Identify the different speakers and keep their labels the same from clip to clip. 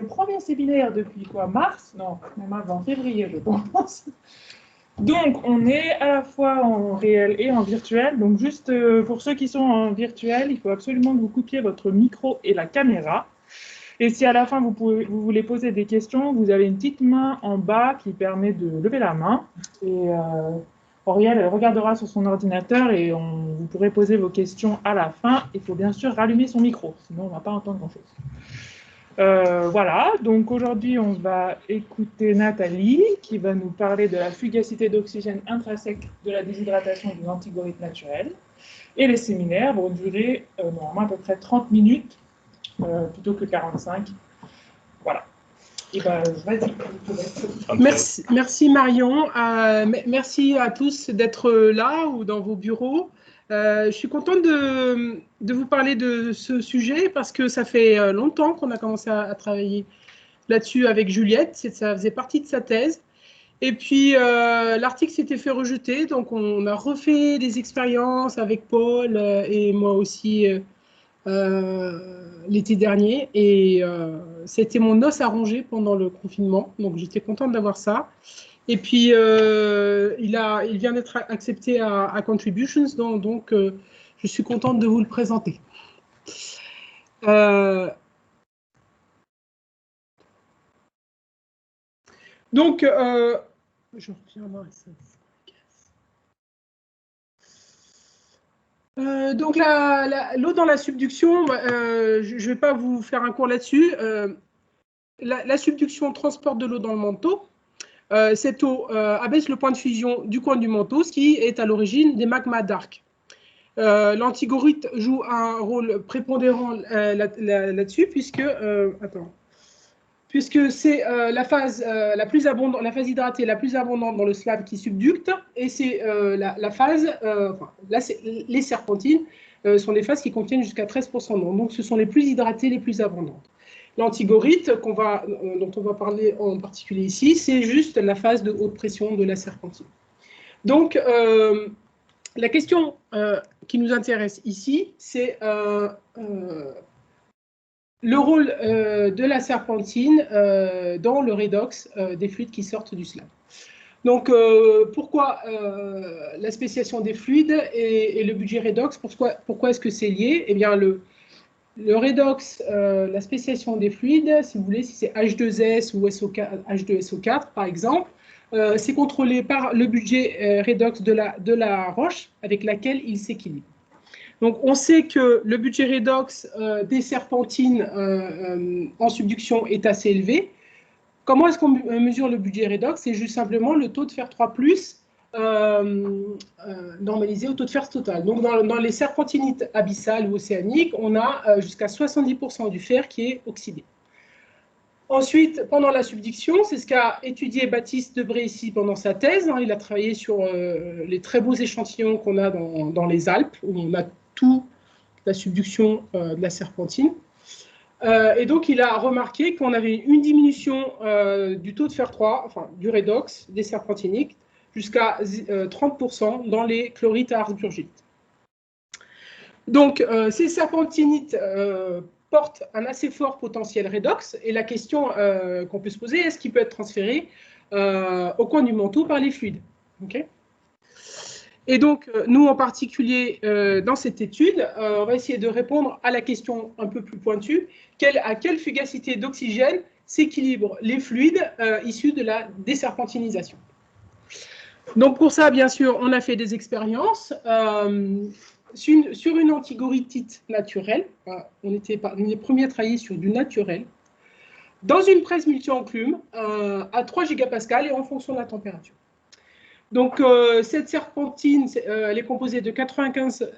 Speaker 1: premier séminaire depuis quoi? Mars? Non, même avant, février, je pense. Donc, on est à la fois en réel et en virtuel. Donc, juste pour ceux qui sont en virtuel, il faut absolument que vous coupiez votre micro et la caméra. Et si à la fin, vous voulez poser des questions, vous avez une petite main en bas qui permet de lever la main. Et Auriel, elle regardera sur son ordinateur et vous pourrez poser vos questions à la fin. Il faut bien sûr rallumer son micro, sinon on ne va pas entendre grand-chose. Voilà, donc aujourd'hui, on va écouter Nathalie qui va nous parler de la fugacité d'oxygène intrinsèque de la déshydratation des antigorites naturels. Et les séminaires vont durer normalement à peu près 30 minutes plutôt que 45. Voilà. Et ben, vas-y.
Speaker 2: Merci Marion. Merci à tous d'être là ou dans vos bureaux. Je suis contente de vous parler de ce sujet parce que ça fait longtemps qu'on a commencé à travailler là-dessus avec Juliette. Ça faisait partie de sa thèse. Et puis, l'article s'était fait rejeter. Donc, on a refait des expériences avec Paul et moi aussi l'été dernier. Et c'était mon os à ronger pendant le confinement. Donc, j'étais contente d'avoir ça. Et puis, il vient d'être accepté à Contributions, donc je suis contente de vous le présenter. Donc, je reviens dans donc, l'eau dans la subduction, je ne vais pas vous faire un cours là-dessus. La subduction transporte de l'eau dans le manteau. Cette eau abaisse le point de fusion du coin du manteau, ce qui est à l'origine des magmas d'arc. L'antigorite joue un rôle prépondérant là-dessus, puisque c'est la phase la plus abondante, la phase hydratée la plus abondante dans le slab qui subducte, et c'est la phase, là, les serpentines sont des phases qui contiennent jusqu'à 13% d'eau, donc ce sont les plus hydratées, les plus abondantes. L'antigorite, dont on va parler en particulier ici, c'est juste la phase de haute pression de la serpentine. Donc, la question qui nous intéresse ici, c'est le rôle de la serpentine dans le redox des fluides qui sortent du slab. Donc, pourquoi la spéciation des fluides et le budget redox? Pourquoi est-ce que c'est lié? Eh bien, le redox, la spéciation des fluides, si vous voulez, si c'est H2S ou H2SO4, par exemple, c'est contrôlé par le budget redox de la roche avec laquelle il s'équilibre. Donc, on sait que le budget redox des serpentines en subduction est assez élevé. Comment est-ce qu'on mesure le budget redox? C'est juste simplement le taux de fer 3+, normalisé au taux de fer total. Donc, dans les serpentinites abyssales ou océaniques, on a jusqu'à 70% du fer qui est oxydé. Ensuite, pendant la subduction, c'est ce qu'a étudié Baptiste Debré ici pendant sa thèse. Il a travaillé sur les très beaux échantillons qu'on a dans les Alpes, où on a toute la subduction de la serpentine. Et donc, il a remarqué qu'on avait une diminution du taux de fer 3, enfin du redox des serpentiniques, jusqu'à 30% dans les chlorites à arsburgite. Donc, ces serpentinites portent un assez fort potentiel redox, et la question qu'on peut se poser, est-ce qu'il peut être transféré au coin du manteau par les fluides? Okay. Et donc, nous, en particulier, dans cette étude, on va essayer de répondre à la question un peu plus pointue, à quelle fugacité d'oxygène s'équilibrent les fluides issus de la déserpentinisation. Donc, pour ça, bien sûr, on a fait des expériences sur une antigoritite naturelle. On était parmi les premiers à travailler sur du naturel, dans une presse multi-enclume à 3 gigapascales et en fonction de la température. Donc, cette serpentine, elle est composée de 95,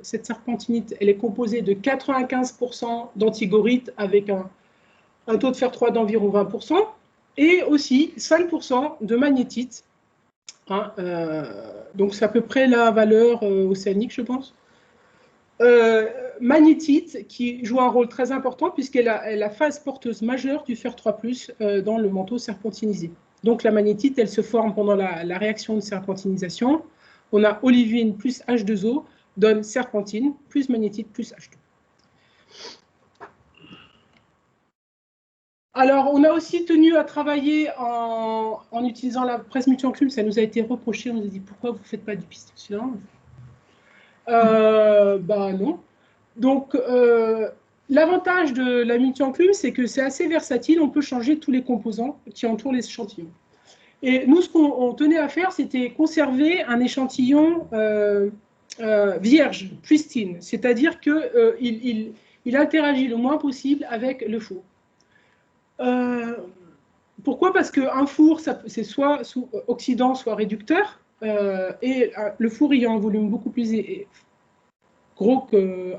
Speaker 2: cette serpentinite, elle est composée de 95% d'antigorite avec un taux de fer 3 d'environ 20%, et aussi 5% de magnétite. Donc, c'est à peu près la valeur océanique, je pense. Magnétite, qui joue un rôle très important, puisqu'elle est la phase porteuse majeure du fer 3+, dans le manteau serpentinisé. Donc, la magnétite, elle se forme pendant la réaction de serpentinisation. On a olivine plus H2O donne serpentine plus magnétite plus H2. Alors, on a aussi tenu à travailler en utilisant la presse multi-enclume. Ça nous a été reproché. On nous a dit, pourquoi vous ne faites pas du piston cylindre? Bah non. Donc, l'avantage de la multi-enclume, c'est que c'est assez versatile. On peut changer tous les composants qui entourent l'échantillon. Et nous, ce qu'on tenait à faire, c'était conserver un échantillon vierge, pristine. C'est-à-dire qu'il il interagit le moins possible avec le four. Pourquoi? Parce qu'un four, c'est soit oxydant, soit réducteur. Et le four ayant un volume beaucoup plus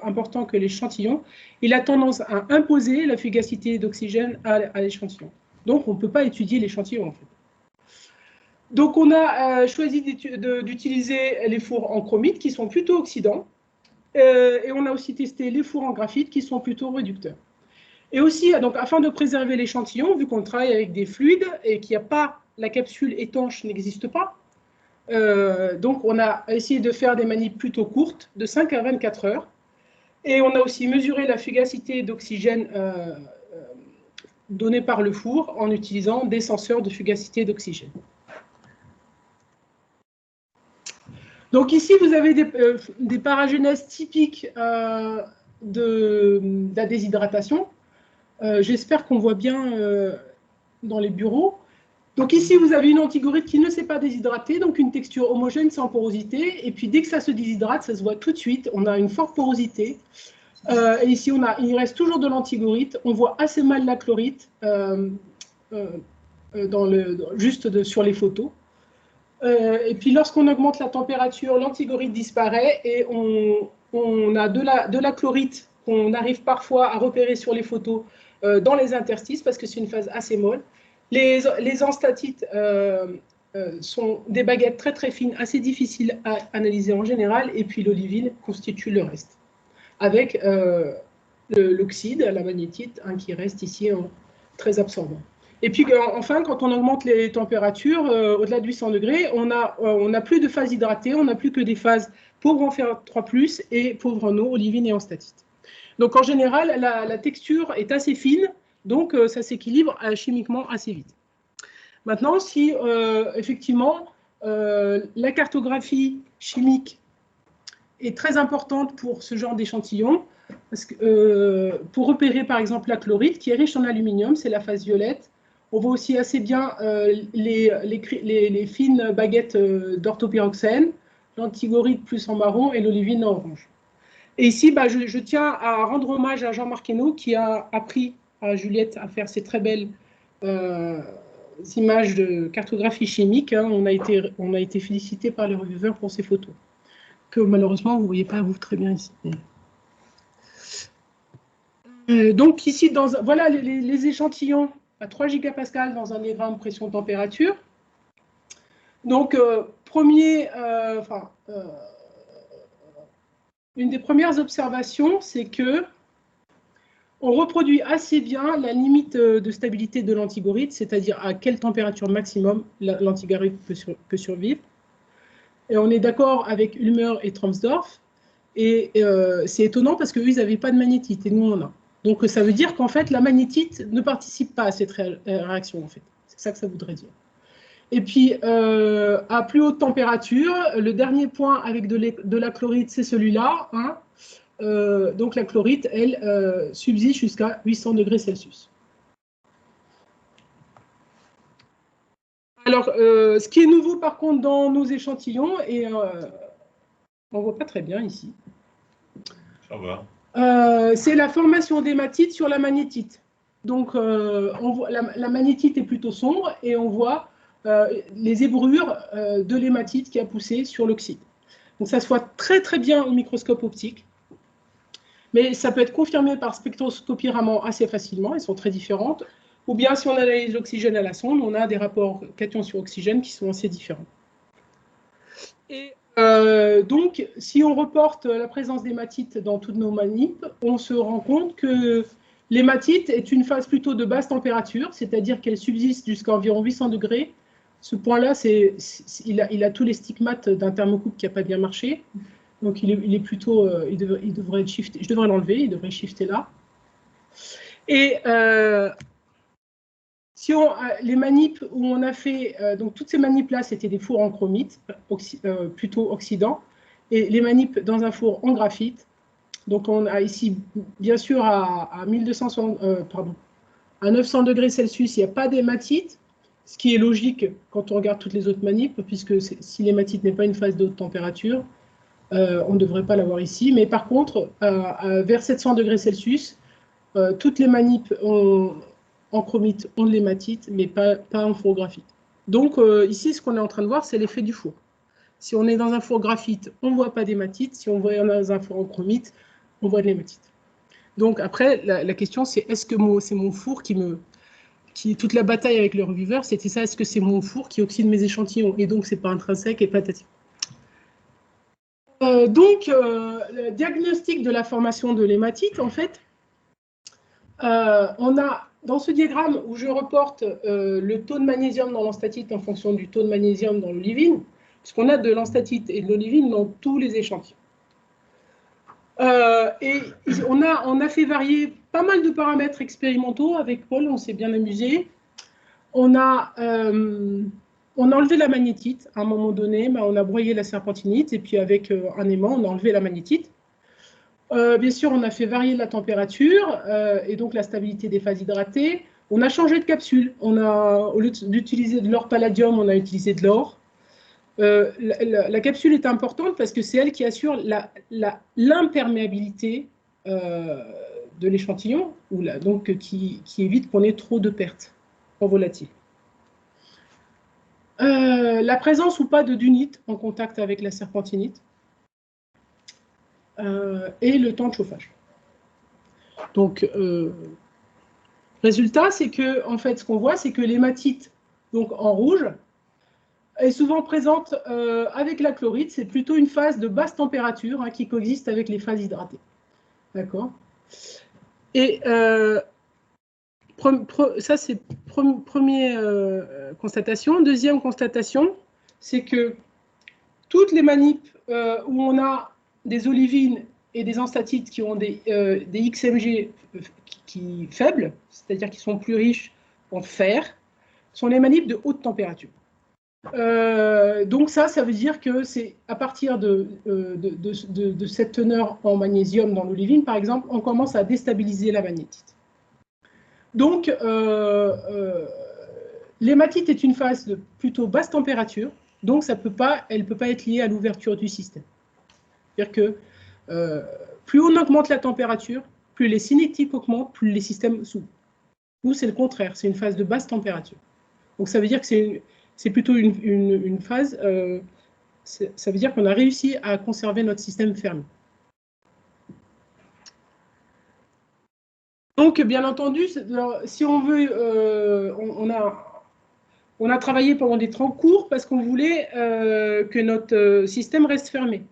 Speaker 2: important que l'échantillon, il a tendance à imposer la fugacité d'oxygène à l'échantillon. Donc, on ne peut pas étudier l'échantillon, en fait. Donc, on a choisi d'utiliser les fours en chromite, qui sont plutôt oxydants. Et on a aussi testé les fours en graphite, qui sont plutôt réducteurs. Et aussi, donc, afin de préserver l'échantillon, vu qu'on travaille avec des fluides et qu'il n'y a pas, la capsule étanche n'existe pas, donc on a essayé de faire des manips plutôt courtes, de 5 à 24 heures. Et on a aussi mesuré la fugacité d'oxygène donnée par le four en utilisant des senseurs de fugacité d'oxygène. Donc ici, vous avez des paragénèses typiques de la déshydratation. J'espère qu'on voit bien dans les bureaux. Donc ici, vous avez une antigorite qui ne s'est pas déshydratée, donc une texture homogène sans porosité. Et puis dès que ça se déshydrate, ça se voit tout de suite. On a une forte porosité. Et ici, il reste toujours de l'antigorite. On voit assez mal la chlorite juste sur les photos. Et puis lorsqu'on augmente la température, l'antigorite disparaît et on a de la chlorite qu'on arrive parfois à repérer sur les photos dans les interstices parce que c'est une phase assez molle. Les enstatites sont des baguettes très très fines, assez difficiles à analyser en général, et puis l'olivine constitue le reste, avec l'oxyde, la magnétite, qui reste ici très absorbant. Et puis enfin, quand on augmente les températures, au-delà de 800 degrés, on n'a plus de phases hydratées, on n'a plus que des phases pauvres en fer 3+, et pauvres en eau, olivine et en statite. Donc en général, la texture est assez fine, donc ça s'équilibre chimiquement assez vite. Maintenant, si effectivement la cartographie chimique est très importante pour ce genre d'échantillon, pour repérer par exemple la chlorite qui est riche en aluminium, c'est la phase violette. On voit aussi assez bien les fines baguettes d'orthopyroxène, l'antigorite plus en marron et l'olivine en orange. Et ici, je tiens à rendre hommage à Jean-Marc Hainaut qui a appris à Juliette à faire ces très belles images de cartographie chimique. Hein. On a été félicité par les reviewers pour ces photos, que malheureusement, vous ne voyez pas vous très bien ici. Donc ici, voilà les échantillons à 3 gigapascales dans un diagramme pression-température. Donc, une des premières observations, c'est que on reproduit assez bien la limite de stabilité de l'antigorite, c'est-à-dire à quelle température maximum l'antigorite peut survivre. Et on est d'accord avec Ulmer et Tromsdorf. Et c'est étonnant parce qu'eux, ils n'avaient pas de magnétite et nous, on en a. Donc, ça veut dire qu'en fait, la magnétite ne participe pas à cette réaction, en fait. C'est ça que ça voudrait dire. Et puis, à plus haute température, le dernier point avec de la chlorite, c'est celui-là. Hein. Donc, la chlorite, elle, subsiste jusqu'à 800 degrés Celsius. Alors, ce qui est nouveau, par contre, dans nos échantillons, et on ne voit pas très bien ici.
Speaker 3: Ça va.
Speaker 2: C'est la formation d'hématite sur la magnétite. Donc, on voit, la magnétite est plutôt sombre et on voit les ébrures de l'hématite qui a poussé sur l'oxyde. Donc, ça se voit très très bien au microscope optique, mais ça peut être confirmé par spectroscopie Raman assez facilement, elles sont très différentes. Ou bien, si on analyse l'oxygène à la sonde, on a des rapports cations sur oxygène qui sont assez différents. Et donc, si on reporte la présence d'hématite dans toutes nos manips, on se rend compte que l'hématite est une phase plutôt de basse température, c'est-à-dire qu'elle subsiste jusqu'à environ 800 degrés. Ce point-là, il a tous les stigmates d'un thermocouple qui n'a pas bien marché. Donc, il est plutôt, il devrait être shifté. Je devrais l'enlever, il devrait shifter là. Et Si on, les manips où on a fait, donc toutes ces manips-là, c'était des fours en chromite, plutôt oxydant, et les manips dans un four en graphite. Donc on a ici, bien sûr, à 1260, à 900 degrés Celsius, il n'y a pas d'hématite, ce qui est logique quand on regarde toutes les autres manips, puisque si l'hématite n'est pas une phase de haute température, on ne devrait pas l'avoir ici. Mais par contre, vers 700 degrés Celsius, toutes les manips en chromite ont de l'hématite, mais pas en four graphite. Donc ici, ce qu'on est en train de voir, c'est l'effet du four. Si on est dans un four graphite, on ne voit pas d'hématite. Si on est dans un four en chromite, on voit de l'hématite. Donc après, la question, c'est est-ce que c'est mon four toute la bataille avec le reviveur, c'était ça, est-ce que c'est mon four qui oxyde mes échantillons? Et donc, c'est pas intrinsèque et patati. Le diagnostic de la formation de l'hématite, en fait, on a, dans ce diagramme où je reporte le taux de magnésium dans l'enstatite en fonction du taux de magnésium dans l'olivine, puisqu'on a de l'enstatite et de l'olivine dans tous les échantillons. Et on a fait varier pas mal de paramètres expérimentaux avec Paul, on s'est bien amusé. On a enlevé la magnétite à un moment donné, on a broyé la serpentinite et puis avec un aimant, on a enlevé la magnétite. Bien sûr, on a fait varier la température et donc la stabilité des phases hydratées. On a changé de capsule. Au lieu d'utiliser de l'or palladium, on a utilisé de l'or. La capsule est importante parce que c'est elle qui assure l'imperméabilité de l'échantillon, donc qui évite qu'on ait trop de pertes en volatile. La présence ou pas de dunite en contact avec la serpentinite et le temps de chauffage. Donc, résultat, c'est que, en fait, ce qu'on voit, c'est que l'hématite, donc en rouge, est souvent présente avec la chlorite. C'est plutôt une phase de basse température qui coexiste avec les phases hydratées. D'accord? Et ça, c'est première constatation. Deuxième constatation, c'est que toutes les manips où on a des olivines et des enstatites qui ont des XMG faibles, c'est-à-dire qui sont plus riches en fer, sont les manips de haute température. Donc ça veut dire que c'est à partir de cette teneur en magnésium dans l'olivine, par exemple, on commence à déstabiliser la magnétite. Donc, l'hématite est une phase de plutôt basse température, donc elle ne peut pas être liée à l'ouverture du système. C'est-à-dire que plus on augmente la température, plus les cinétiques augmentent, plus les systèmes s'ouvrent. Nous, c'est le contraire, c'est une phase de basse température. Donc ça veut dire que c'est plutôt une phase, ça veut dire qu'on a réussi à conserver notre système fermé. Donc, bien entendu, si on veut, on a travaillé pendant des temps courts parce qu'on voulait que notre système reste fermé.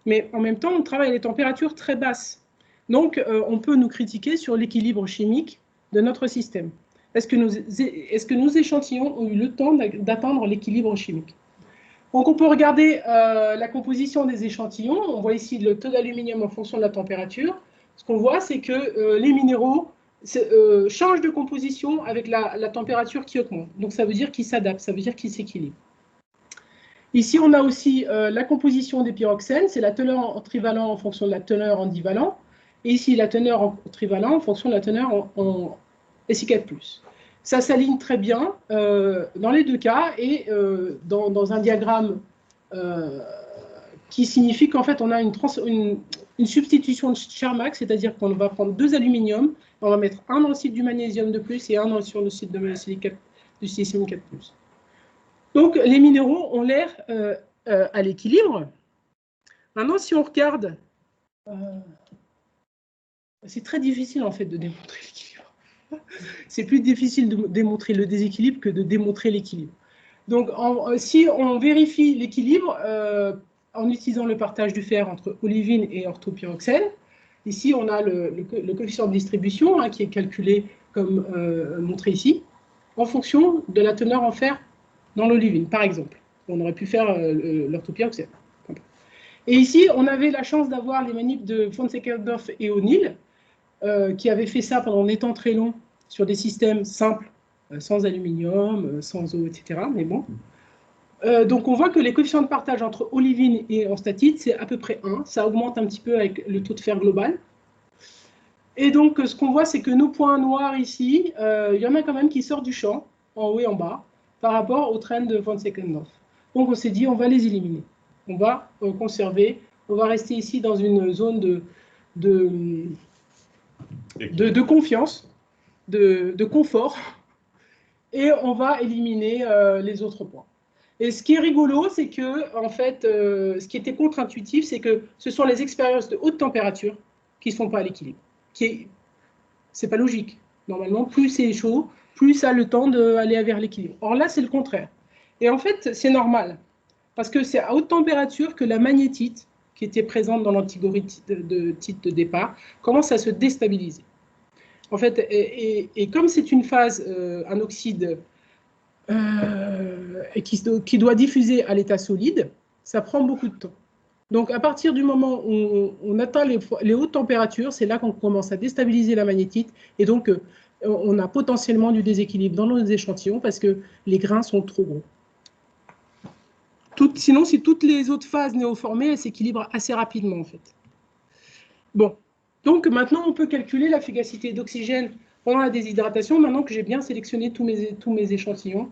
Speaker 2: Mais en même temps, on travaille à des températures très basses. Donc, on peut nous critiquer sur l'équilibre chimique de notre système. Est-ce que nos échantillons ont eu le temps d'atteindre l'équilibre chimique? Donc, on peut regarder la composition des échantillons. On voit ici le taux d'aluminium en fonction de la température. Ce qu'on voit, c'est que les minéraux changent de composition avec la température qui augmente. Donc, ça veut dire qu'ils s'adaptent, ça veut dire qu'ils s'équilibrent. Ici, on a aussi la composition des pyroxènes. C'est la teneur en trivalent en fonction de la teneur en divalent. Et ici, la teneur en trivalent en fonction de la teneur en SI4+. Ça s'aligne très bien dans les deux cas et dans un diagramme qui signifie qu'en fait, on a une substitution de Charmax, c'est-à-dire qu'on va prendre deux aluminiums, on va mettre un dans le site du magnésium de plus et un sur le site du silicium 4+. Donc, les minéraux ont l'air à l'équilibre. Maintenant, si on regarde, c'est très difficile en fait de démontrer l'équilibre. C'est plus difficile de démontrer le déséquilibre que de démontrer l'équilibre. Donc, si on vérifie l'équilibre en utilisant le partage du fer entre olivine et orthopyroxène, ici, on a le coefficient de distribution qui est calculé comme montré ici, en fonction de la teneur en fer dans l'olivine, par exemple. On aurait pu faire l'orthopyroxène. Et ici, on avait la chance d'avoir les manips de von Seckendorf et O'Neill, qui avaient fait ça pendant des temps très longs sur des systèmes simples sans aluminium, sans eau, etc. Mais bon. Donc on voit que les coefficients de partage entre olivine et en statite, c'est à peu près 1. Ça augmente un petit peu avec le taux de fer global. Et donc ce qu'on voit, c'est que nos points noirs ici, il y en a quand même qui sortent du champ, en haut et en bas, par rapport au trend de von Seckendorf. Donc on s'est dit, on va les éliminer. On va conserver, on va rester ici dans une zone de confiance, de confort, et on va éliminer les autres points. Et ce qui est rigolo, c'est que, en fait, ce qui était contre-intuitif, c'est que ce sont les expériences de haute température qui ne sont pas à l'équilibre. C'est pas logique. Normalement, plus c'est chaud, plus ça a le temps d'aller vers l'équilibre. Or là, c'est le contraire. Et en fait, c'est normal, parce que c'est à haute température que la magnétite, qui était présente dans l'antigorite de départ, commence à se déstabiliser. En fait, et comme c'est une phase, un oxyde qui doit diffuser à l'état solide, ça prend beaucoup de temps. Donc, à partir du moment où on atteint les hautes températures, c'est là qu'on commence à déstabiliser la magnétite, et donc on a potentiellement du déséquilibre dans nos échantillons parce que les grains sont trop gros. Sinon, si toutes les autres phases néoformées, elles s'équilibrent assez rapidement, en fait. Bon, donc maintenant, on peut calculer la fugacité d'oxygène pendant la déshydratation, maintenant que j'ai bien sélectionné tous mes échantillons,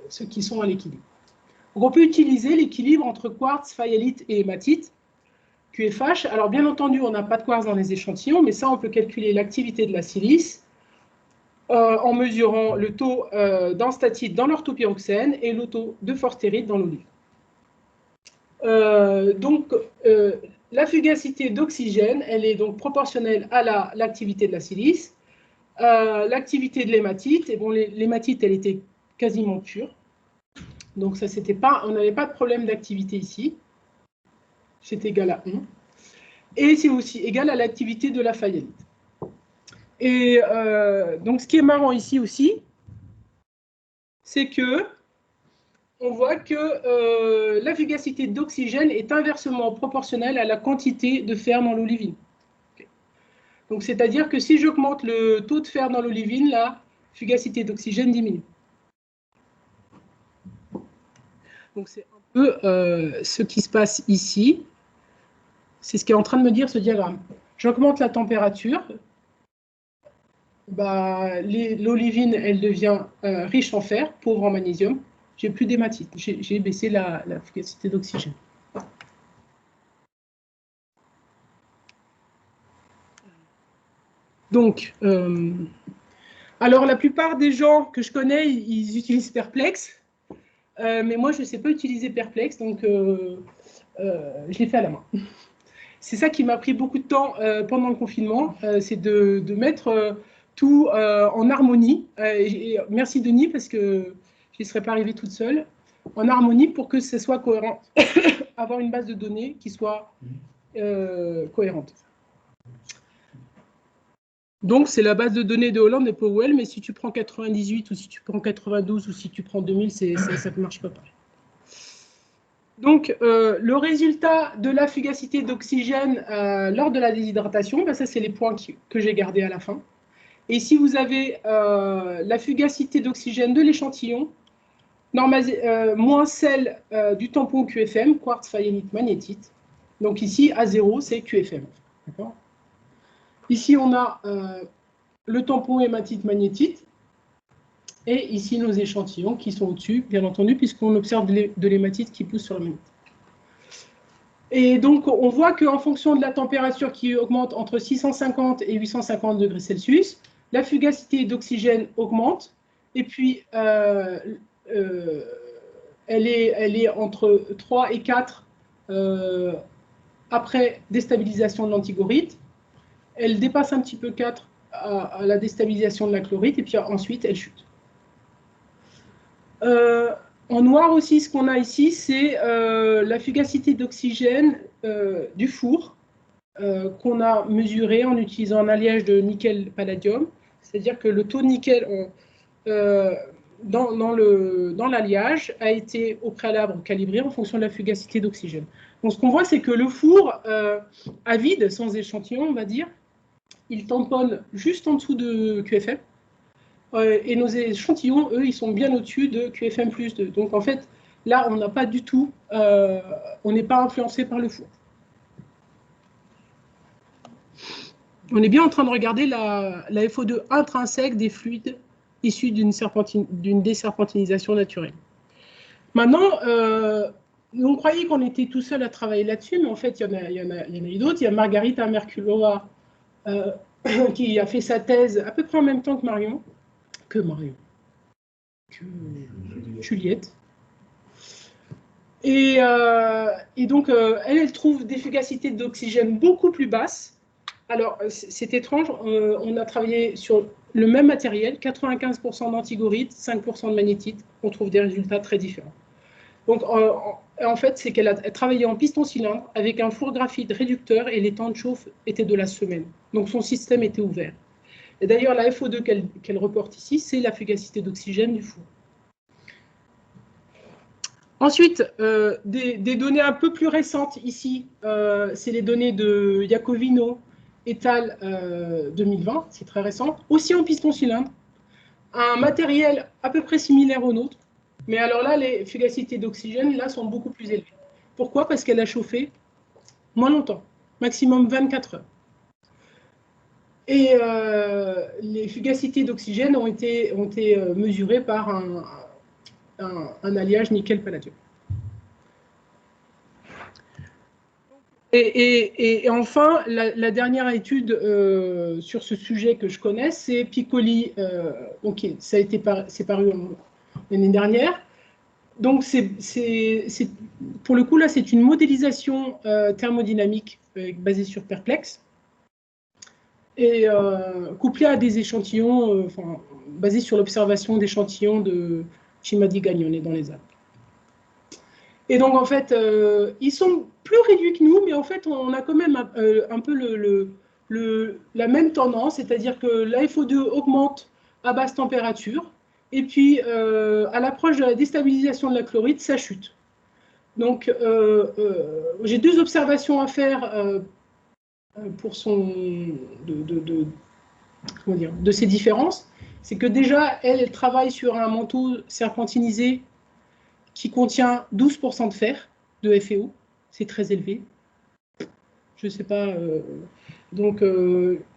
Speaker 2: ceux qui sont à l'équilibre. On peut utiliser l'équilibre entre quartz, fayalite et hématite, QFH. Alors, bien entendu, on n'a pas de quartz dans les échantillons, mais ça, on peut calculer l'activité de la silice en mesurant le taux d'enstatite dans l'orthopyroxène et le taux de forstérite dans l'olive. Donc, la fugacité d'oxygène, elle est donc proportionnelle à l'activité de la silice. L'activité de l'hématite, et bon, l'hématite, elle était quasiment pure. Donc, ça, on n'avait pas de problème d'activité ici. C'est égal à 1. Et c'est aussi égal à l'activité de la fayalite. Et donc, ce qui est marrant ici aussi, c'est que on voit que la fugacité d'oxygène est inversement proportionnelle à la quantité de fer dans l'olivine. Okay. Donc, c'est-à-dire que si j'augmente le taux de fer dans l'olivine, la fugacité d'oxygène diminue. Donc, c'est un peu ce qui se passe ici. C'est ce qu'est en train de me dire ce diagramme. J'augmente la température. L'olivine, elle devient riche en fer, pauvre en magnésium. J'ai plus d'hématite. J'ai baissé la fugacité d'oxygène. Donc, alors la plupart des gens que je connais, ils utilisent Perplex. Mais moi, je ne sais pas utiliser Perplex, donc je l'ai fait à la main. C'est ça qui m'a pris beaucoup de temps pendant le confinement, c'est de mettre tout en harmonie. Et merci Denis, parce que je ne serais pas arrivée toute seule. En harmonie pour que ce soit cohérent. Avoir une base de données qui soit cohérente. Donc, c'est la base de données de Holland et Powell, mais si tu prends 98 ou si tu prends 92 ou si tu prends 2000, ça ne marche pas pareil. Donc, le résultat de la fugacité d'oxygène lors de la déshydratation, ça, c'est les points que j'ai gardés à la fin. Et si vous avez la fugacité d'oxygène de l'échantillon, moins celle du tampon QFM, quartz, fayalite, magnétite. Donc ici, à 0, c'est QFM. D'accord ? Ici, on a le tampon hématite, magnétite. Et ici, nos échantillons qui sont au-dessus, bien entendu, puisqu'on observe de l'hématite qui pousse sur la magnétite. Et donc, on voit qu'en fonction de la température qui augmente entre 650 et 850 degrés Celsius, la fugacité d'oxygène augmente. Et puis, elle est entre 3 et 4 après déstabilisation de l'antigorite. Elle dépasse un petit peu 4 à la déstabilisation de la chlorite, et puis ensuite, elle chute. En noir aussi, ce qu'on a ici, c'est la fugacité d'oxygène du four qu'on a mesuré en utilisant un alliage de nickel-palladium. C'est-à-dire que le taux de nickel dans l'alliage a été au préalable calibré en fonction de la fugacité d'oxygène. Donc, ce qu'on voit, c'est que le four, à vide, sans échantillon, on va dire, il tamponne juste en dessous de QFM. et nos échantillons, eux, ils sont bien au-dessus de QFM+2. Donc, en fait, là, on n'a pas du tout, on n'est pas influencé par le four. On est bien en train de regarder la FO2 intrinsèque des fluides issus d'une déserpentinisation naturelle. Maintenant, on croyait qu'on était tout seul à travailler là-dessus, mais en fait, il y en a eu d'autres. Il y a Margarita Merkulova qui a fait sa thèse à peu près en même temps que Juliette. Et donc, elle trouve des fugacités d'oxygène beaucoup plus basses. Alors, c'est étrange, on a travaillé sur le même matériel, 95% d'antigorite, 5% de magnétite, on trouve des résultats très différents. Donc, en fait, c'est qu'elle a travaillé en piston-cylindre avec un four graphite réducteur et les temps de chauffe étaient de la semaine. Donc, son système était ouvert. Et d'ailleurs, la FO2 qu'elle reporte ici, c'est la fugacité d'oxygène du four. Ensuite, des données un peu plus récentes ici, c'est les données de Iacovino et al. 2020, c'est très récent, aussi en piston-cylindre, un matériel à peu près similaire au nôtre, mais alors là, les fugacités d'oxygène, là, sont beaucoup plus élevées. Pourquoi? Parce qu'elle a chauffé moins longtemps, maximum 24 heures. Et les fugacités d'oxygène ont été mesurées par un alliage nickel-palladium. Et enfin, la dernière étude sur ce sujet que je connais, c'est Piccoli, donc c'est paru l'année dernière. Donc, pour le coup, là, c'est une modélisation thermodynamique basée sur Perplex et couplée à des échantillons, basés sur l'observation d'échantillons de Cimadi-Gagnone dans les Alpes. Et donc, en fait, ils sont plus réduits que nous, mais en fait, on a quand même un peu la même tendance, c'est-à-dire que la FO2 augmente à basse température, et puis à l'approche de la déstabilisation de la chlorite, ça chute. Donc, j'ai deux observations à faire pour de ces différences. C'est que déjà, elle travaille sur un manteau serpentinisé qui contient 12% de fer, de FeO, c'est très élevé. Je ne sais pas.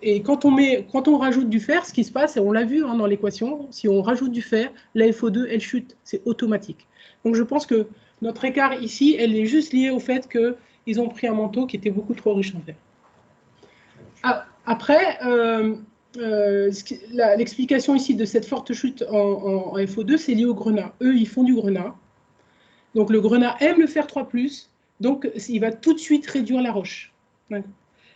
Speaker 2: Et quand on rajoute du fer, ce qui se passe, et on l'a vu dans l'équation, si on rajoute du fer, la FO2, elle chute, c'est automatique. Donc je pense que notre écart ici, elle est juste liée au fait qu'ils ont pris un manteau qui était beaucoup trop riche en fer. Après, l'explication ici de cette forte chute en FO2, c'est lié au grenat. Eux, ils font du grenat. Donc, le grenat aime le fer 3+, donc il va tout de suite réduire la roche.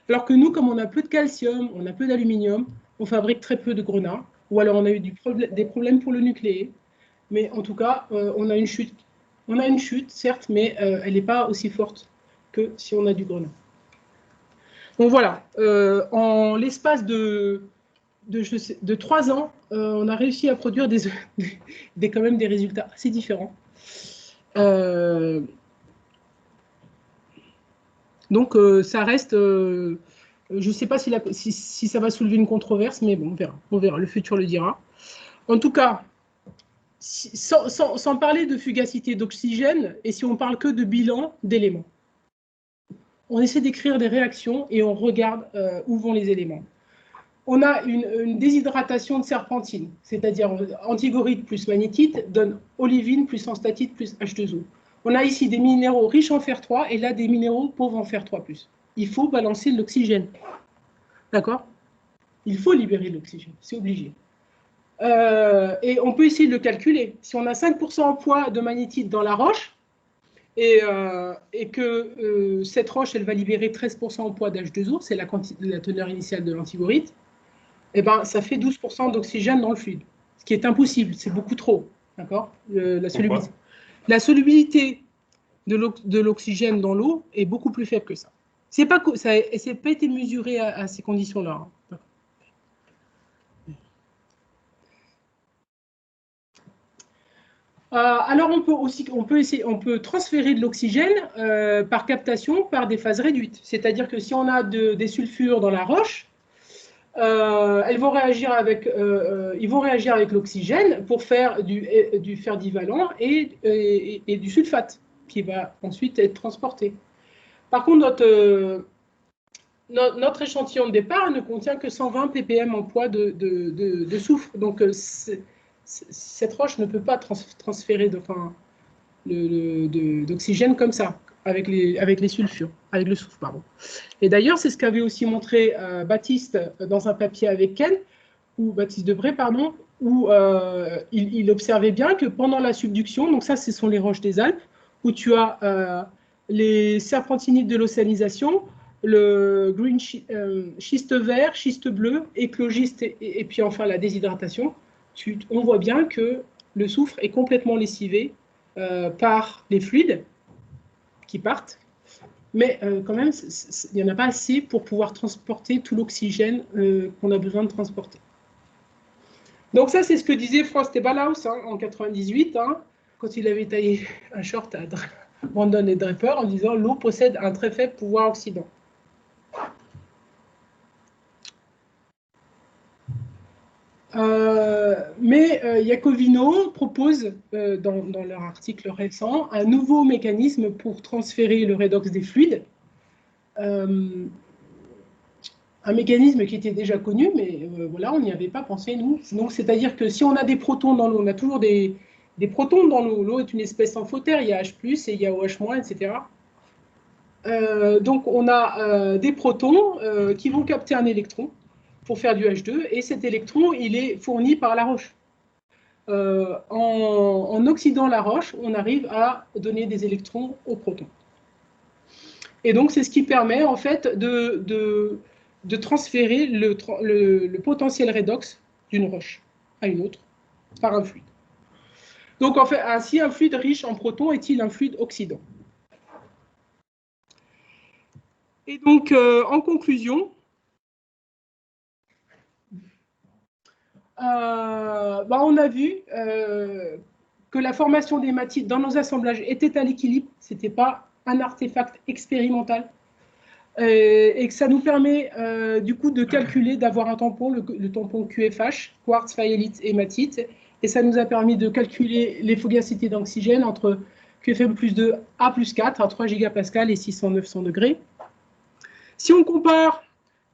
Speaker 2: Alors que nous, comme on a peu de calcium, on a peu d'aluminium, on fabrique très peu de grenat, ou alors on a eu des problèmes pour le nucléaire. Mais en tout cas, on a une chute. On a une chute, certes, mais elle n'est pas aussi forte que si on a du grenat. Donc voilà, en l'espace de 3 ans, on a réussi à produire quand même des résultats assez différents. Donc, ça reste, je ne sais pas si ça va soulever une controverse, mais bon, on verra, le futur le dira. En tout cas, sans parler de fugacité d'oxygène, et si on parle que de bilan d'éléments, on essaie d'écrire des réactions et on regarde où vont les éléments. On a une déshydratation de serpentine, c'est-à-dire antigorite plus magnétite donne olivine plus enstatite plus H2O. On a ici des minéraux riches en fer 3 et là des minéraux pauvres en fer 3+. Il faut balancer l'oxygène. D'accord? Il faut libérer l'oxygène, c'est obligé. Et on peut essayer de le calculer. Si on a 5% en poids de magnétite dans la roche et que cette roche, elle va libérer 13% en poids d'H2O, c'est la teneur initiale de l'antigorite, eh ben, ça fait 12% d'oxygène dans le fluide, ce qui est impossible, c'est beaucoup trop. D'accord? La solubilité de l'oxygène dans l'eau est beaucoup plus faible que ça. Ça n'a pas été mesuré à ces conditions-là. Alors, on peut transférer de l'oxygène par captation par des phases réduites. C'est-à-dire que si on a des sulfures dans la roche, ils vont réagir avec l'oxygène pour faire du fer divalent et du sulfate, qui va ensuite être transporté. Par contre, notre échantillon de départ ne contient que 120 ppm en poids de soufre. Donc, cette roche ne peut pas transférer d'oxygène comme ça, avec les sulfures, avec le soufre, pardon. Et d'ailleurs, c'est ce qu'avait aussi montré Baptiste dans un papier avec Ken, ou Baptiste Debré, pardon, où il observait bien que pendant la subduction, donc ça, ce sont les roches des Alpes, où tu as les serpentinites de l'océanisation, le green schiste vert, schiste bleu, éclogiste et puis enfin la déshydratation. On voit bien que le soufre est complètement lessivé par les fluides qui partent, mais quand même, il n'y en a pas assez pour pouvoir transporter tout l'oxygène qu'on a besoin de transporter. Donc ça, c'est ce que disait Frost et Ballhaus en 98, quand il avait taillé un short à Brandon et Draper en disant « L'eau possède un très faible pouvoir oxydant ». Mais Iacovino propose, dans leur article récent, un nouveau mécanisme pour transférer le redox des fluides. Un mécanisme qui était déjà connu, mais voilà, on n'y avait pas pensé, nous. Donc, c'est-à-dire que si on a des protons dans l'eau, on a toujours des protons dans l'eau. L'eau est une espèce amphotère, il y a H+, et il y a OH-, etc. Donc, on a des protons qui vont capter un électron pour faire du H2, et cet électron, il est fourni par la roche. En oxydant la roche, on arrive à donner des électrons aux protons. Et donc, c'est ce qui permet, en fait, de transférer le potentiel redox d'une roche à une autre par un fluide. Donc, en fait, ainsi, un fluide riche en protons est-il un fluide oxydant? Et donc, en conclusion, on a vu que la formation d'hématite dans nos assemblages était à l'équilibre, ce n'était pas un artefact expérimental, et que ça nous permet du coup de calculer, d'avoir un tampon, le tampon QFH, quartz, fayalite, hématite, et ça nous a permis de calculer les fugacités d'oxygène entre QFM plus 2 A plus 4 à 3 gigapascal et 600-900 degrés. Si on compare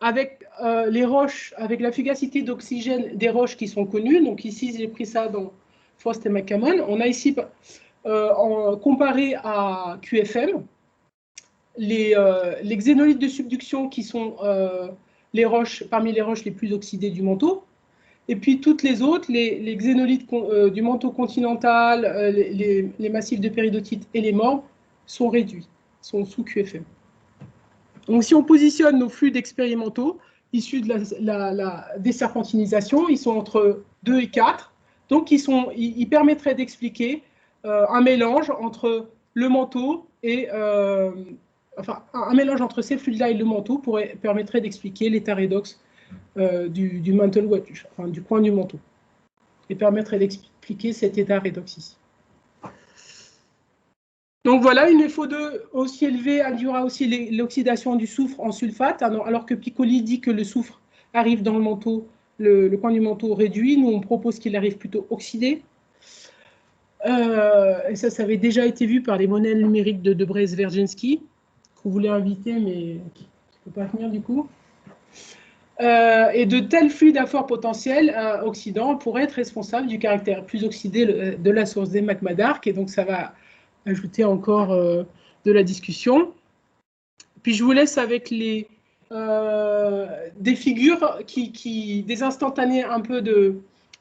Speaker 2: avec les roches, avec la fugacité d'oxygène des roches qui sont connues, donc ici j'ai pris ça dans Frost et McCammon, on a ici comparé à QFM les xénolithes de subduction qui sont parmi les roches les plus oxydées du manteau, et puis toutes les autres, les xénolithes du manteau continental, les massifs de péridotite et les morbes sont réduits, sont sous QFM. Donc, si on positionne nos fluides expérimentaux issus de la déserpentinisation, ils sont entre 2 et 4. Donc, ils permettraient d'expliquer un mélange entre le manteau et... un mélange entre ces fluides-là et le manteau permettrait d'expliquer l'état redox du mantle wedge, enfin, du coin du manteau. Et permettrait d'expliquer cet état redox ici. Donc voilà, une FO2 aussi élevée induira aussi l'oxydation du soufre en sulfate, alors que Piccoli dit que le soufre arrive dans le manteau, le coin du manteau réduit. Nous, on propose qu'il arrive plutôt oxydé. Et ça avait déjà été vu par les modèles numériques de Debré et Sverzinski, qu'on voulait inviter, mais qui ne peut pas venir du coup. Et de tels fluides à fort potentiel oxydant pourraient être responsables du caractère plus oxydé de la source des magmas d'arc, et donc ça va ajouter encore de la discussion. Puis je vous laisse avec des figures des instantanés un peu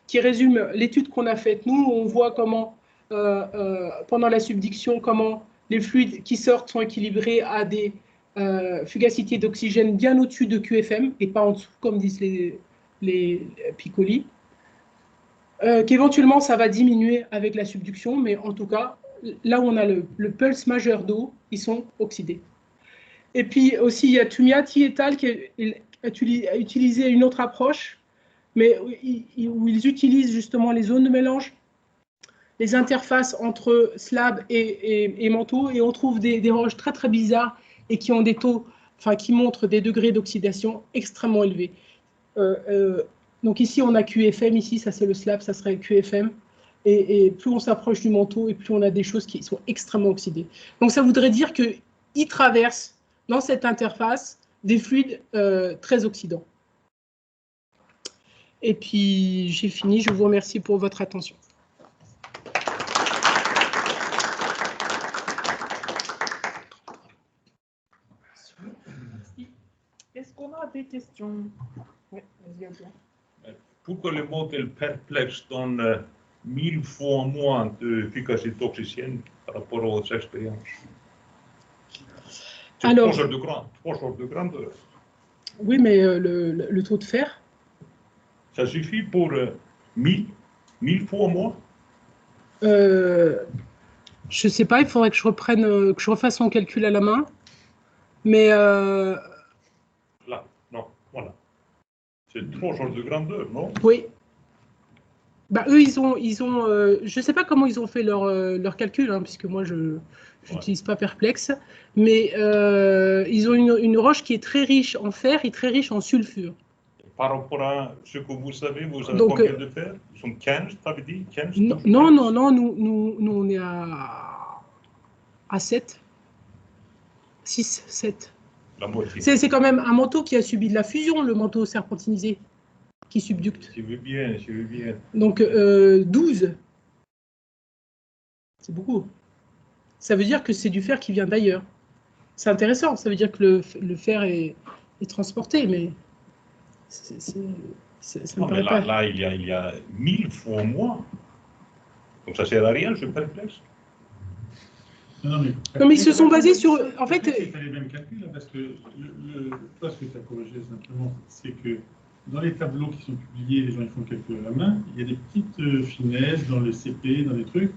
Speaker 2: qui résument l'étude qu'on a faite. Nous, on voit comment, pendant la subduction, comment les fluides qui sortent sont équilibrés à des fugacités d'oxygène bien au-dessus de QFM et pas en dessous, comme disent les Piccoli. Qu'éventuellement, ça va diminuer avec la subduction, mais en tout cas, là où on a le pulse majeur d'eau, ils sont oxydés. Et puis aussi, il y a Tumiati et al. Qui a utilisé une autre approche, mais où ils utilisent justement les zones de mélange, les interfaces entre slab et manteau, et on trouve des roches très très bizarres et qui ont des taux, enfin qui montrent des degrés d'oxydation extrêmement élevés. Donc ici, on a QFM, ici, ça c'est le slab, ça serait QFM. Et plus on s'approche du manteau, et plus on a des choses qui sont extrêmement oxydées. Donc ça voudrait dire qu'il traverse dans cette interface des fluides très oxydants. Et puis j'ai fini, je vous remercie pour votre attention.
Speaker 1: Est-ce qu'on a des questions? Oui, vas-y, Adrien.
Speaker 3: Pourquoi le modèle perplexe donne 1000 fois moins d'efficacité toxicienne par rapport aux expériences? C'est
Speaker 2: Alors,
Speaker 3: 3 ordres de grandeur.
Speaker 2: Oui, mais le taux de fer?
Speaker 3: Ça suffit pour 1000 fois moins?
Speaker 2: Je ne sais pas, il faudrait que je reprenne, que je refasse mon calcul à la main. Mais
Speaker 3: Là, non, voilà. C'est 3 ordres de grandeur, non?
Speaker 2: oui. Bah, eux, ils ont je ne sais pas comment ils ont fait leur calcul, hein, puisque moi, je n'utilise pas Perplex, mais ils ont une roche qui est très riche en fer et très riche en sulfure.
Speaker 3: Par rapport à ce que vous savez
Speaker 2: Donc,
Speaker 3: combien de fer? Ils sont 15, tu avais dit 15?
Speaker 2: Non, nous, on est à 7. 6, 7.
Speaker 3: La moitié.
Speaker 2: C'est quand même un manteau qui a subi de la fusion, le manteau serpentinisé, qui subducte.
Speaker 3: Je veux bien.
Speaker 2: Donc 12, c'est beaucoup. Ça veut dire que c'est du fer qui vient d'ailleurs. C'est intéressant, ça veut dire que le fer est transporté, mais ça me paraît pas.
Speaker 3: Là, il y a 1000 fois moins. Donc ça sert à rien, je suis perplexe.
Speaker 2: Non, mais ils se sont basés sur... En fait...
Speaker 4: C'est pas les mêmes calculs, là, parce que toi, ce que tu as corrigé simplement, c'est que dans les tableaux qui sont publiés, les gens ils font le calcul à la main, il y a des petites finesses dans les CP, dans les trucs,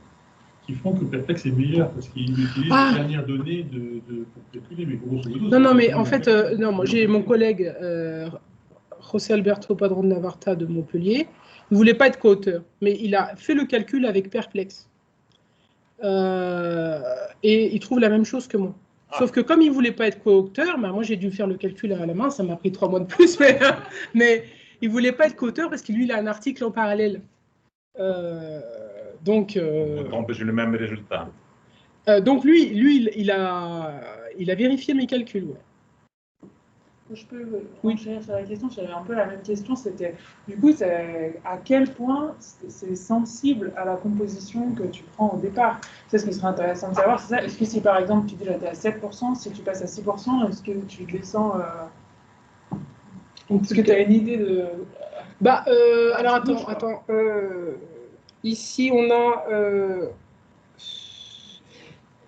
Speaker 4: qui font que Perplex est meilleur, parce qu'il utilise les dernières données pour calculer, mais grosso modo...
Speaker 2: Non, mais en fait, non, moi j'ai mon collègue José Alberto Padrón Navarta de Montpellier, il ne voulait pas être co-auteur, mais il a fait le calcul avec Perplex. Et il trouve la même chose que moi. Sauf que comme il ne voulait pas être co-auteur, bah, moi j'ai dû faire le calcul à la main, ça m'a pris 3 mois de plus, mais il ne voulait pas être co-auteur parce que lui il a un article en parallèle. Donc
Speaker 3: c'est le même résultat.
Speaker 2: Donc lui il a vérifié mes calculs. Ouais.
Speaker 1: Je peux enchaîner sur la question, j'avais un peu la même question, c'était du coup à quel point c'est sensible à la composition que tu prends au départ. C'est ce qui serait intéressant de savoir, c'est ça. Est-ce que si par exemple tu dis là tu es à 7%, si tu passes à 6%, est-ce que tu descends est-ce que tu as une idée de...
Speaker 2: Bah alors attends. Ici on a...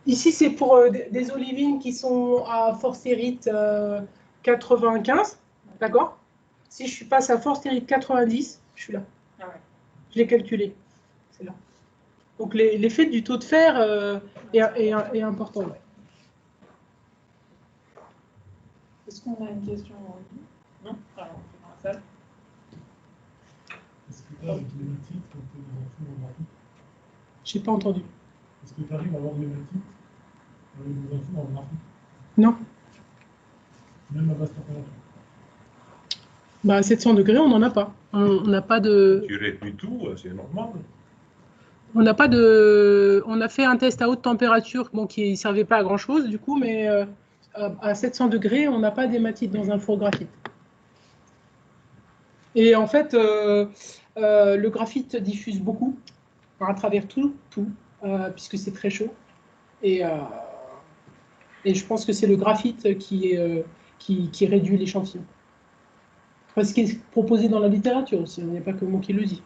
Speaker 2: Ici c'est pour des olivines qui sont à Forstérite 95, d'accord? Si je passe à Forstérite 90, je suis là.
Speaker 1: Ah ouais.
Speaker 2: Je l'ai calculé. C'est là. Donc l'effet du taux de fer est important. Ouais.
Speaker 1: Est-ce qu'on a une question en ligne? Non? Alors, on fait dans la salle.
Speaker 4: Est-ce que tu as avec l'hématite, on peut les enfants en graphique?
Speaker 2: Je n'ai pas entendu.
Speaker 4: Est-ce que tu arrives à avoir de l'hématite avec des enfants en graphique?
Speaker 2: Non.
Speaker 4: Même à basse température?
Speaker 2: Bah, à 700 degrés, on n'en a pas. On n'a pas de...
Speaker 3: Tu réduis tout, c'est normal.
Speaker 2: On n'a pas de... On a fait un test à haute température bon, qui ne servait pas à grand-chose, du coup, mais à 700 degrés, on n'a pas d'hématite dans un four graphite. Et en fait, le graphite diffuse beaucoup à travers tout, puisque c'est très chaud. Et je pense que c'est le graphite qui réduit l'échantillon. Enfin, ce qui est proposé dans la littérature aussi, il n'y a pas que moi qui le dis.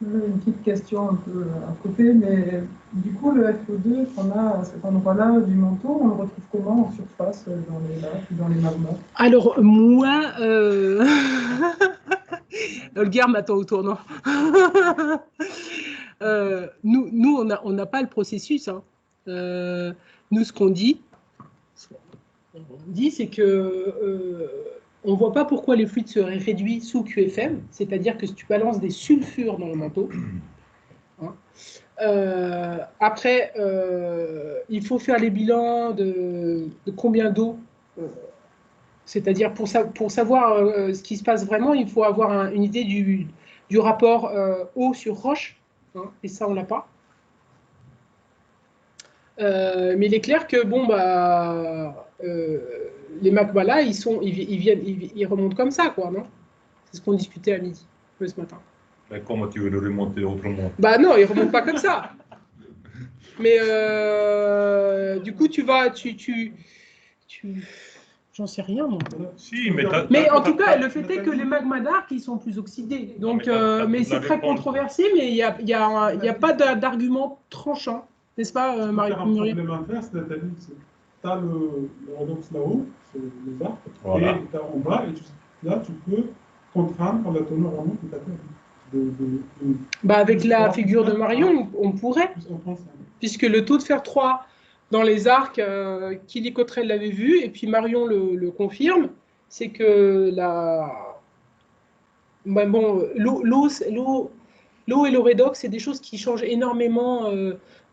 Speaker 5: Une petite question un peu à côté, mais du coup, le FO2 qu'on a à cet endroit-là du manteau, on le retrouve comment en surface, dans les lacs, dans les magmas?
Speaker 2: Alors, moi, Olguer m'attend au tournant. Nous on n'a pas le processus. Hein. Nous, ce qu'on dit, c'est que on ne voit pas pourquoi les fluides seraient réduits sous QFM, c'est-à-dire que si tu balances des sulfures dans le manteau, hein, Après, il faut faire les bilans de combien d'eau. C'est-à-dire, pour savoir ce qui se passe vraiment, il faut avoir une idée du rapport eau sur roche. Hein, et ça, on l'a pas. Mais il est clair que bon, les magmas là, ils remontent comme ça, quoi, non? C'est ce qu'on discutait à midi, ce matin.
Speaker 3: Mais comment tu veux le remonter autrement?
Speaker 2: Bah non, ils remontent pas comme ça. Mais du coup, j'en sais rien, moi.
Speaker 3: Si,
Speaker 2: Mais en tout cas, le fait est que les magmas d'arc, ils sont plus oxydés. Donc, mais c'est très controversé, mais il n'y a pas d'argument tranchant, n'est-ce pas,
Speaker 4: Pour
Speaker 2: Marie
Speaker 4: faire un
Speaker 2: Muriel?
Speaker 4: complémentaire, c'est-à-dire que tu as le redox là-haut, c'est les arcs,
Speaker 3: Voilà.
Speaker 4: et tu as en bas, et là, tu peux contraindre quand la teneur en eau que tu as
Speaker 2: Bah, avec la figure de Marion, on pourrait, puisque le taux de fer 3 dans les arcs, Kili Cottrell l'avait vu, et puis Marion le confirme, c'est que l'eau et le redox, c'est des choses qui changent énormément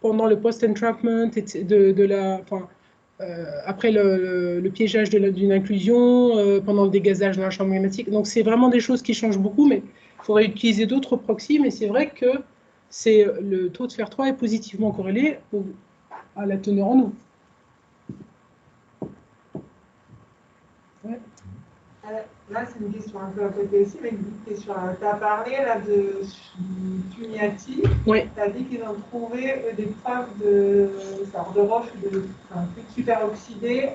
Speaker 2: pendant le post-entrapment, après le piégeage d'une inclusion, pendant le dégazage d'un champ magmatique. Donc, c'est vraiment des choses qui changent beaucoup, mais il faudrait utiliser d'autres proxys. Mais c'est vrai que le taux de fer 3 est positivement corrélé à la teneur en eau. Ouais.
Speaker 6: Là, c'est une question un peu à côté aussi, mais une question. Tu as parlé là de Tumiati.
Speaker 2: Oui.
Speaker 6: Tu as dit qu'ils ont trouvé des preuves de roches, de fluide superoxydé.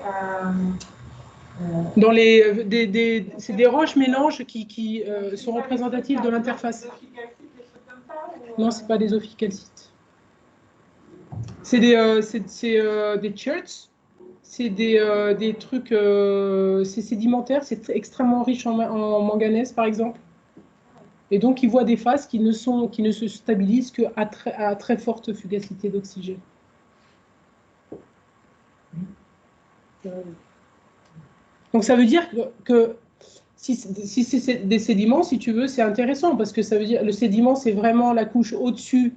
Speaker 2: C'est des roches mélanges qui sont représentatives de l'interface. Non, ce n'est pas des ophiocalcites. C'est des cherts. C'est des trucs, c'est sédimentaire, c'est extrêmement riche en manganèse, par exemple. Et donc, ils voient des phases qui ne se stabilisent qu'à très forte fugacité d'oxygène. Donc, ça veut dire que si c'est des sédiments, si tu veux, c'est intéressant, parce que ça veut dire le sédiment, c'est vraiment la couche au-dessus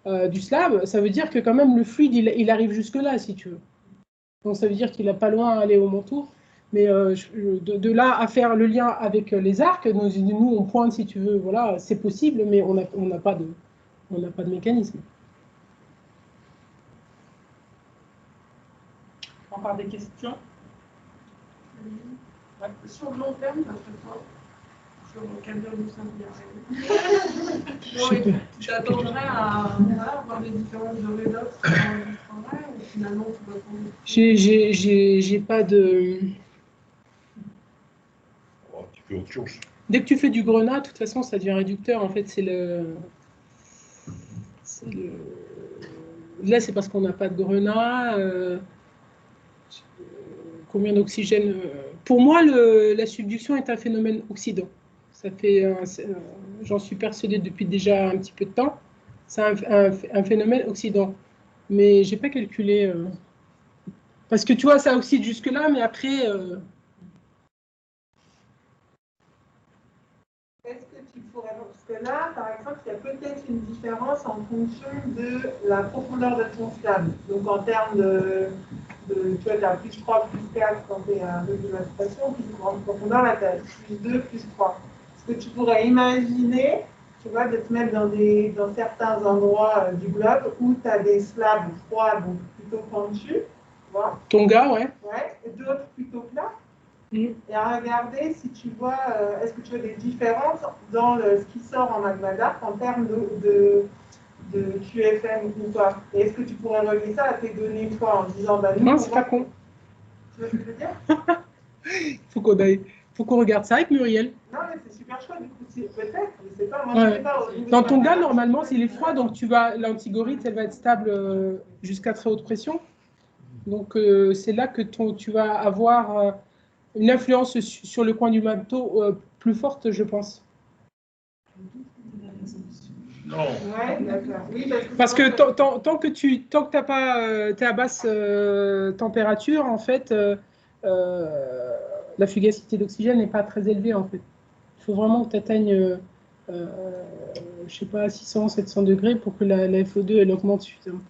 Speaker 2: du slab. Ça veut dire que quand même, le fluide, il arrive jusque-là, si tu veux. Donc, ça veut dire qu'il n'a pas loin à aller au manteau. Mais de là à faire le lien avec les arcs, nous, on pointe, si tu veux, voilà, c'est possible, mais on n'a pas de mécanisme.
Speaker 1: Encore des questions?
Speaker 7: Ouais. Sur le long terme, d'après toi, sur quelle durée du simple tu t'attendrais à avoir des différences de redox dans le travail ou finalement tu vas tomber?
Speaker 2: J'ai pas de...
Speaker 3: Oh, tu fais autre chose.
Speaker 2: Dès que tu fais du grenat, de toute façon, ça devient réducteur. En fait, Là, c'est parce qu'on n'a pas de grenat. Combien d'oxygène Pour moi, la subduction est un phénomène oxydant. Ça fait, j'en suis persuadée depuis déjà un petit peu de temps. C'est un phénomène oxydant. Mais j'ai pas calculé. Parce que tu vois, ça oxyde jusque-là, mais après.
Speaker 6: Est-ce que tu pourrais, parce que là, par exemple, il y a peut-être une différence en fonction de la profondeur de ton slab. Donc en termes tu vois, tu as plus 3, plus 4 quand tu es à un degré d'expansion, plus grande profondeur, là tu as plus 2, plus 3. Est-ce que tu pourrais imaginer, tu vois, de te mettre dans certains endroits du globe où tu as des slabs froids, donc plutôt pentus, tu vois?
Speaker 2: Tonga, ouais.
Speaker 6: Ouais, et d'autres plutôt plats. Et à regarder si tu vois, est-ce que tu vois des différences dans ce qui sort en magma d'arc en termes de QFM ou pas. Et est-ce que tu pourrais relier ça à tes données, toi, en disant, bah nous,
Speaker 2: non, c'est pas con.
Speaker 6: Tu vois ce que je veux dire?
Speaker 2: Faut qu'on regarde ça avec Muriel.
Speaker 6: Non, mais c'est super chouette, du coup, peut-être, je sais pas, moi
Speaker 2: Ouais.
Speaker 6: je sais pas.
Speaker 2: Dans ton gars, normalement, s'il est froid, donc l'antigorite, elle va être stable jusqu'à très haute pression. Donc, c'est là que tu vas avoir une influence sur le coin du manteau plus forte, je pense.
Speaker 3: Non.
Speaker 6: Ouais, d'accord. Oui,
Speaker 2: parce que tant que tu n'as pas, t'es à basse température, en fait, la fugacité d'oxygène n'est pas très élevée, en fait. Il faut vraiment que tu atteignes je sais pas, 600, 700 degrés pour que la FO2 elle augmente suffisamment.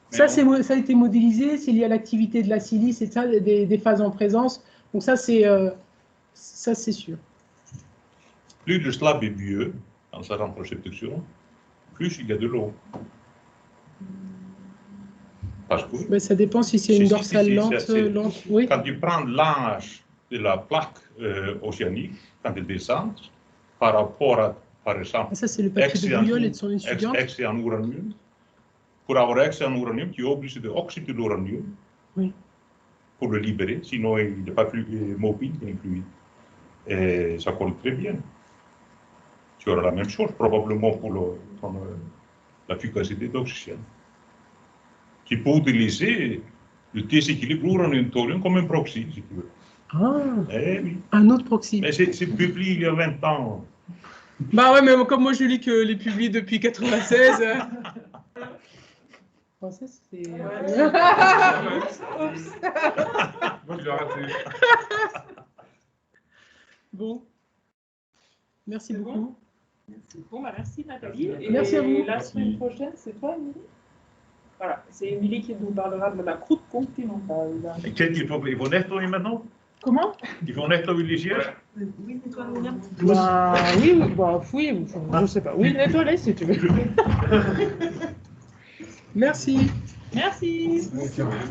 Speaker 2: Ça, ça a été modélisé, c'est lié à l'activité de la silice et ça, des phases en présence. Donc ça, c'est sûr.
Speaker 3: Plus le slab est vieux, dans sa reproduction, plus il y a de l'eau. Parce que
Speaker 2: Mais ça dépend si c'est une dorsale lente. Oui.
Speaker 3: quand tu prends l'âge de la plaque océanique, quand elle descend, par rapport à, par exemple,
Speaker 2: Ça, c'est le papier de Bouillol et de son étudiante.
Speaker 3: excès en uranium. Pour avoir excès en uranium, tu es obligé d'oxyder l'uranium pour le libérer, sinon il n'est pas plus mobile, il est fluide. Et ça colle très bien. Tu auras la même chose probablement pour la fugacité d'oxygène. Tu peux utiliser le déséquilibre uranium-thorium comme un proxy, si tu veux.
Speaker 2: Ah,
Speaker 3: Oui.
Speaker 2: un autre proxy.
Speaker 3: Mais c'est publié il y a 20 ans.
Speaker 2: Bah ouais, mais comme moi je lis que les publiés depuis 96. Ça, c'est...
Speaker 4: Moi, je l'ai raté.
Speaker 2: Bon. Merci beaucoup.
Speaker 1: Bon, bah, merci Nathalie. Et
Speaker 2: merci à vous.
Speaker 1: La semaine prochaine, c'est toi, Émilie? Voilà, c'est Émilie qui nous parlera de la croûte continentale.
Speaker 3: Et ils vont nettoyer maintenant?
Speaker 1: Comment?
Speaker 3: Ils vont nettoyer les sièges?
Speaker 6: Oui, c'est toi, Miriam.
Speaker 1: Bah, oui, je sais pas. Oui, nettoie-les si tu veux.
Speaker 2: Merci.
Speaker 1: Merci.